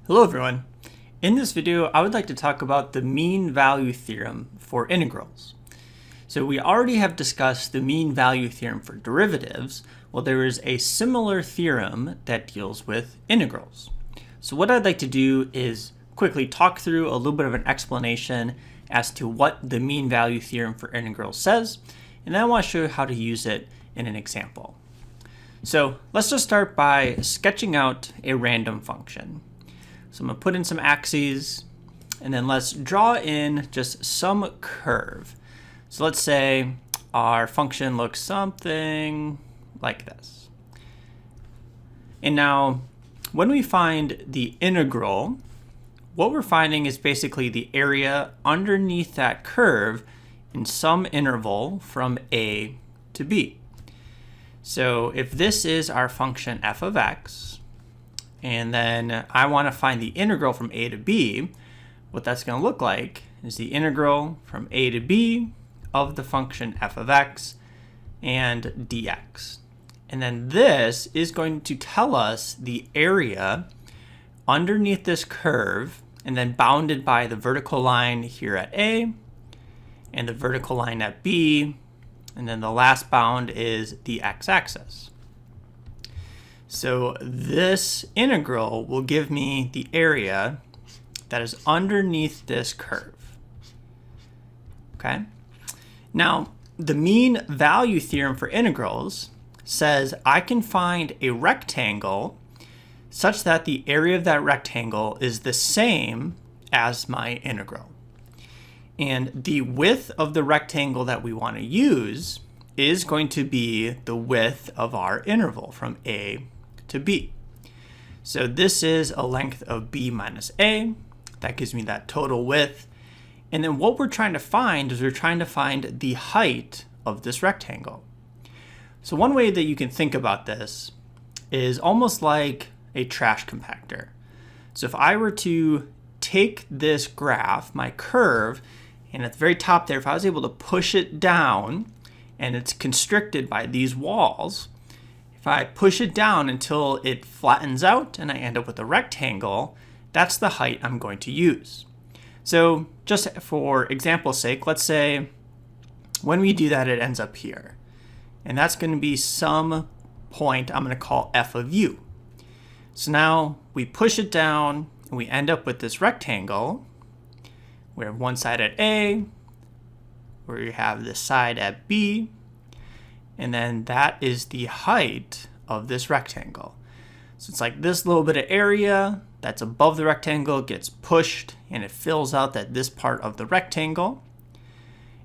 Hello everyone. In this video, I would like to talk about the mean value theorem for integrals. So we already have discussed the mean value theorem for derivatives. Well, there is a similar theorem that deals with integrals. So what I'd like to do is quickly talk through a little bit of an explanation as to what the mean value theorem for integrals says, and then I want to show you how to use it in an example. So let's just start by sketching out a random function. So I'm going to put in some axes, and then let's draw in just some curve. So let's say our function looks something like this. And now, when we find the integral, what we're finding is basically the area underneath that curve in some interval from a to b. So if this is our function f of x, and then I want to find the integral from a to b, what that's going to look like is the integral from a to b of the function f of x and dx. And then this is going to tell us the area underneath this curve and then bounded by the vertical line here at a and the vertical line at b, and then the last bound is the x-axis. So this integral will give me the area that is underneath this curve. Okay. Now, the mean value theorem for integrals says I can find a rectangle such that the area of that rectangle is the same as my integral. And the width of the rectangle that we want to use is going to be the width of our interval from a to b. So this is a length of b minus a. That gives me that total width. And then what we're trying to find is we're trying to find the height of this rectangle. So one way that you can think about this is almost like a trash compactor. So if I were to take this graph, my curve, and at the very top there, if I was able to push it down and it's constricted by these walls, if I push it down until it flattens out and I end up with a rectangle, that's the height I'm going to use. So just for example's sake, let's say when we do that, it ends up here. And that's going to be some point I'm going to call f of u. So now we push it down and we end up with this rectangle. We have one side at a, where you have this side at b, and then that is the height of this rectangle. So it's like this little bit of area that's above the rectangle gets pushed and it fills out this part of the rectangle.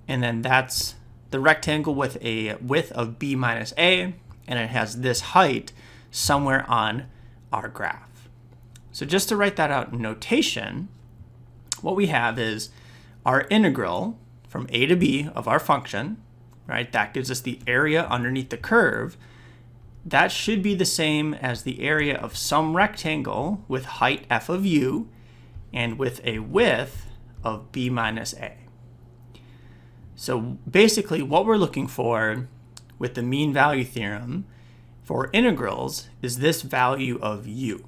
And then that's the rectangle with a width of b minus a, and it has this height somewhere on our graph. So just to write that out in notation, what we have is our integral from a to b of our function, right? That gives us the area underneath the curve. That should be the same as the area of some rectangle with height f of u and with a width of b minus a. So basically what we're looking for with the mean value theorem for integrals is this value of u.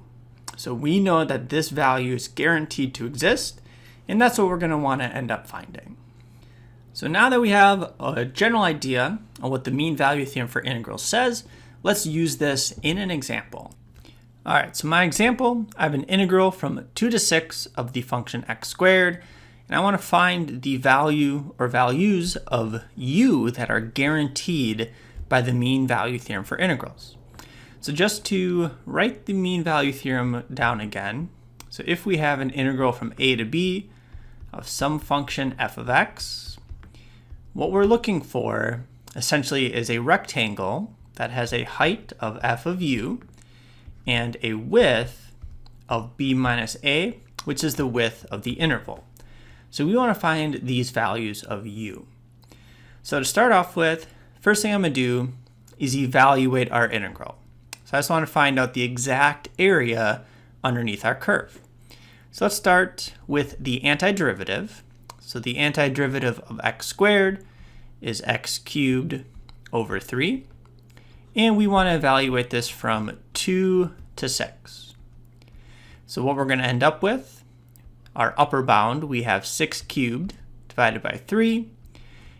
So we know that this value is guaranteed to exist, and that's what we're going to want to end up finding. So now that we have a general idea on what the mean value theorem for integrals says, let's use this in an example. All right, so my example, I have an integral from 2 to 6 of the function x squared, and I want to find the value or values of u that are guaranteed by the mean value theorem for integrals. So just to write the mean value theorem down again, so if we have an integral from a to b of some function f of x, what we're looking for essentially is a rectangle that has a height of f of u and a width of b minus a, which is the width of the interval. So we want to find these values of u. So to start off with, first thing I'm going to do is evaluate our integral. So I just want to find out the exact area underneath our curve. So let's start with the antiderivative. So the antiderivative of x squared is x cubed over 3. And we want to evaluate this from 2 to 6. So what we're going to end up with, our upper bound, we have 6 cubed divided by 3.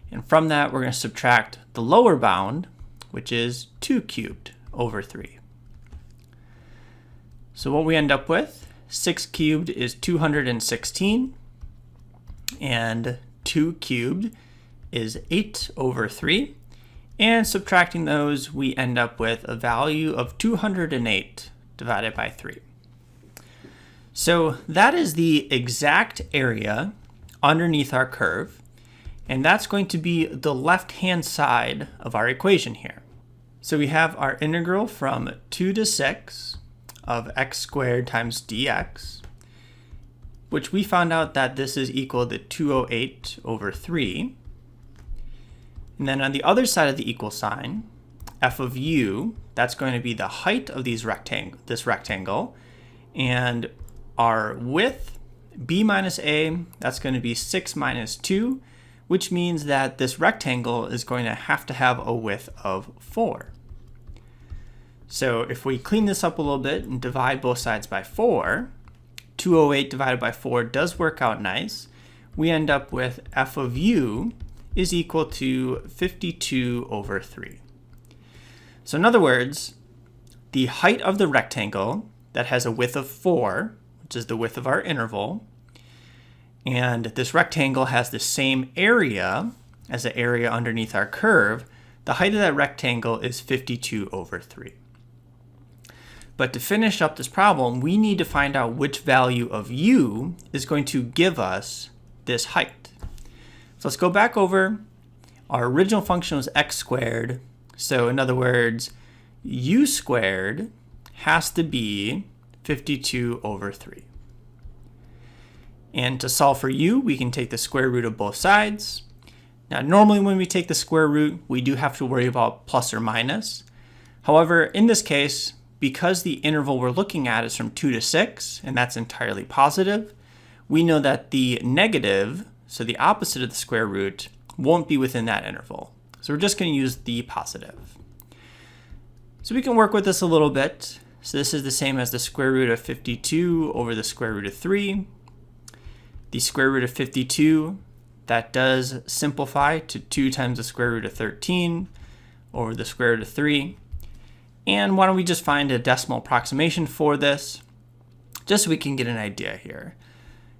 And from that, we're going to subtract the lower bound, which is 2 cubed over 3. So what we end up with, 6 cubed is 216, and 2 cubed is 8 over 3. And subtracting those, we end up with a value of 208 divided by 3. So that is the exact area underneath our curve, and that's going to be the left-hand side of our equation here. So we have our integral from 2 to 6 of x squared times dx, which we found out that this is equal to 208 over 3. And then on the other side of the equal sign, f of u, that's going to be the height of this rectangle, and our width, b minus a, that's going to be 6 minus 2, which means that this rectangle is going to have a width of 4. So if we clean this up a little bit and divide both sides by 4, 208 divided by 4 does work out nice. We end up with f of u is equal to 52 over 3. So in other words, the height of the rectangle that has a width of 4, which is the width of our interval, and this rectangle has the same area as the area underneath our curve, the height of that rectangle is 52 over 3. But to finish up this problem, we need to find out which value of u is going to give us this height. So let's go back over. Our original function was x squared. So in other words, u squared has to be 52 over 3. And to solve for u, we can take the square root of both sides. Now, normally when we take the square root, we do have to worry about plus or minus. However, in this case, because the interval we're looking at is from 2 to 6, and that's entirely positive, we know that the negative, so the opposite of the square root, won't be within that interval. So we're just going to use the positive. So we can work with this a little bit. So this is the same as the square root of 52 over the square root of 3. The square root of 52, that does simplify to 2 times the square root of 13 over the square root of 3. And why don't we just find a decimal approximation for this, just so we can get an idea here.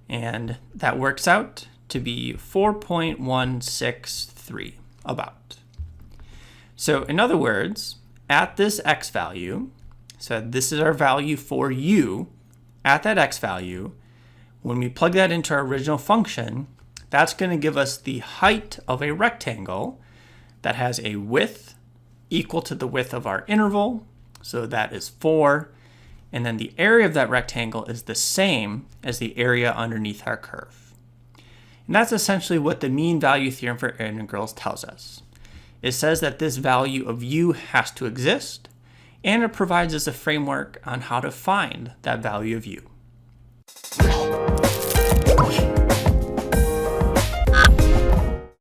And that works out to be 4.163 about. So in other words, at this x value, so this is our value for u, at that x value, when we plug that into our original function, that's going to give us the height of a rectangle that has a width equal to the width of our interval, so that is 4, and then the area of that rectangle is the same as the area underneath our curve. And that's essentially what the mean value theorem for integrals tells us. It says that this value of u has to exist, and it provides us a framework on how to find that value of u.